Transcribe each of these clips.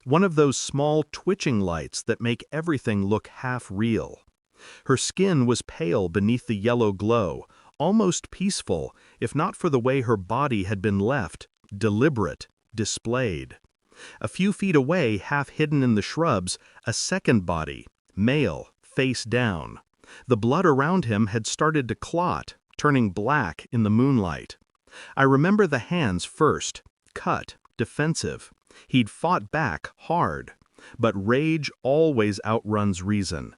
one of those small twitching lights that make everything look half real. Her skin was pale beneath the yellow glow, almost peaceful, if not for the way her body had been left, deliberate, displayed. A few feet away, half hidden in the shrubs, a second body, male, face down. The blood around him had started to clot, turning black in the moonlight. I remember the hands first, cut, defensive. He'd fought back hard. But rage always outruns reason.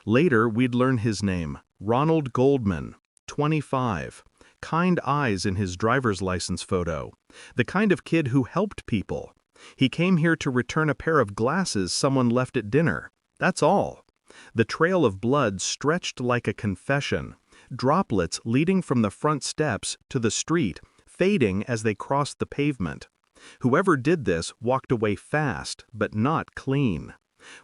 Later, we'd learn his name, Ronald Goldman, 25. Kind eyes in his driver's license photo. The kind of kid who helped people. He came here to return a pair of glasses someone left at dinner. That's all. The trail of blood stretched like a confession, droplets leading from the front steps to the street, fading as they crossed the pavement. Whoever did this walked away fast, but not clean.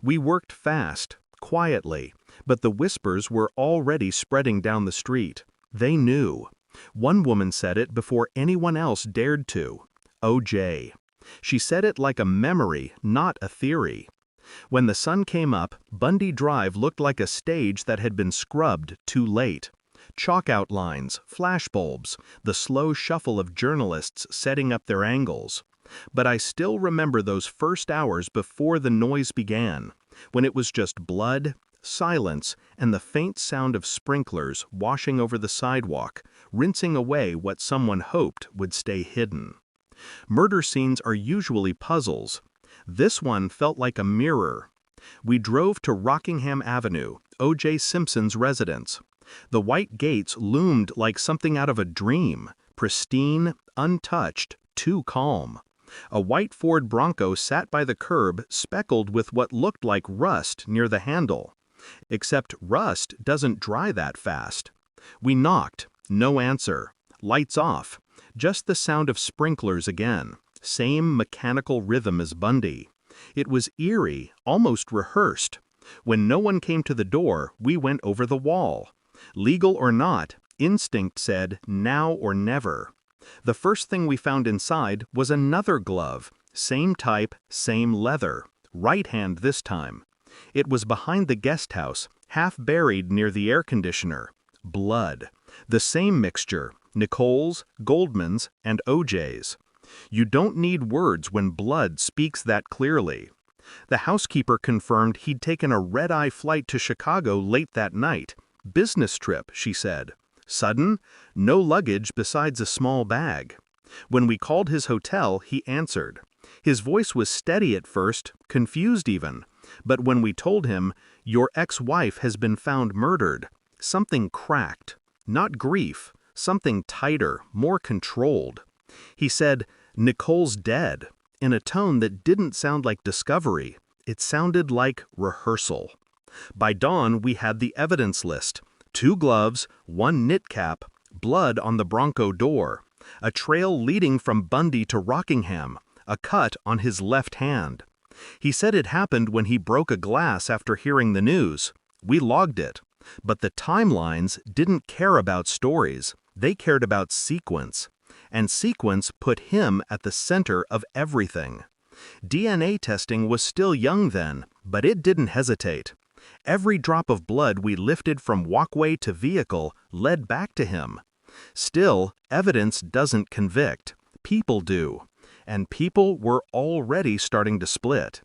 We worked fast, quietly, but the whispers were already spreading down the street. They knew. One woman said it before anyone else dared to. O.J. She said it like a memory, not a theory. When the sun came up, Bundy Drive looked like a stage that had been scrubbed too late. Chalk outlines, flashbulbs, the slow shuffle of journalists setting up their angles. But I still remember those first hours before the noise began, when it was just blood, silence, and the faint sound of sprinklers washing over the sidewalk, rinsing away what someone hoped would stay hidden. Murder scenes are usually puzzles. This one felt like a mirror. We drove to Rockingham Avenue, O.J. Simpson's residence. The white gates loomed like something out of a dream, pristine, untouched, too calm. A white Ford Bronco sat by the curb, speckled with what looked like rust near the handle. Except rust doesn't dry that fast. We knocked, no answer. Lights off. Just the sound of sprinklers again. Same mechanical rhythm as Bundy. It was eerie, almost rehearsed. When no one came to the door, we went over the wall. Legal or not, instinct said now or never. The first thing we found inside was another glove, same type, same leather, right hand this time. It was behind the guest house, half buried near the air conditioner. Blood. The same mixture, Nicole's, Goldman's, and O.J.'s. You don't need words when blood speaks that clearly. The housekeeper confirmed he'd taken a red-eye flight to Chicago late that night. Business trip, she said. Sudden, no luggage besides a small bag. When we called his hotel, he answered. His voice was steady at first, confused even. But when we told him, "Your ex-wife has been found murdered," something cracked. Not grief, something tighter, more controlled. He said, "Nicole's dead," in a tone that didn't sound like discovery. It sounded like rehearsal. By dawn, we had the evidence list. 2 gloves, 1 knit cap, blood on the Bronco door, a trail leading from Bundy to Rockingham, a cut on his left hand. He said it happened when he broke a glass after hearing the news. We logged it. But the timelines didn't care about stories. They cared about sequence. And sequence put him at the center of everything. DNA testing was still young then, but it didn't hesitate. Every drop of blood we lifted from walkway to vehicle led back to him. Still, evidence doesn't convict. People do. And people were already starting to split.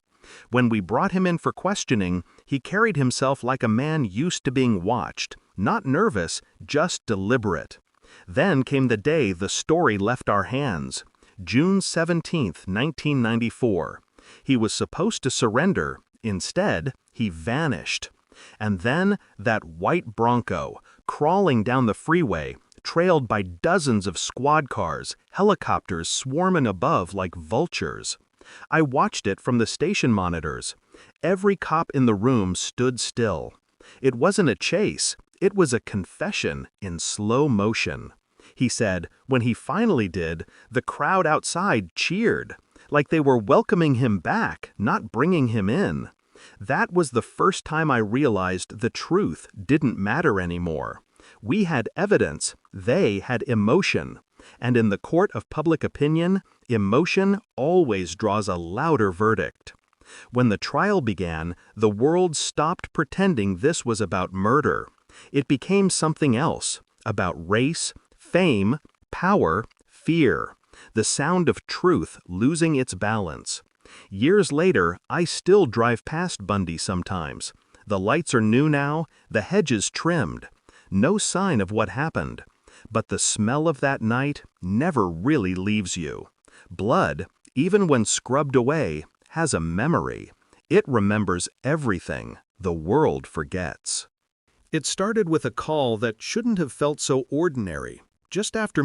When we brought him in for questioning, he carried himself like a man used to being watched, not nervous, just deliberate. Then came the day the story left our hands. June 17, 1994. He was supposed to surrender. Instead, he vanished. And then that white Bronco, crawling down the freeway, trailed by dozens of squad cars, helicopters swarming above like vultures. I watched it from the station monitors. Every cop in the room stood still. It wasn't a chase, it was a confession in slow motion. He said, when he finally did, the crowd outside cheered, like they were welcoming him back, not bringing him in. That was the first time I realized the truth didn't matter anymore. We had evidence, they had emotion. And in the court of public opinion, emotion always draws a louder verdict. When the trial began, the world stopped pretending this was about murder. It became something else, about race, fame, power, fear, the sound of truth losing its balance. Years later, I still drive past Bundy sometimes. The lights are new now, the hedges trimmed. No sign of what happened. But the smell of that night never really leaves you. Blood, even when scrubbed away, has a memory. It remembers everything the world forgets. It started with a call that shouldn't have felt so ordinary. Just after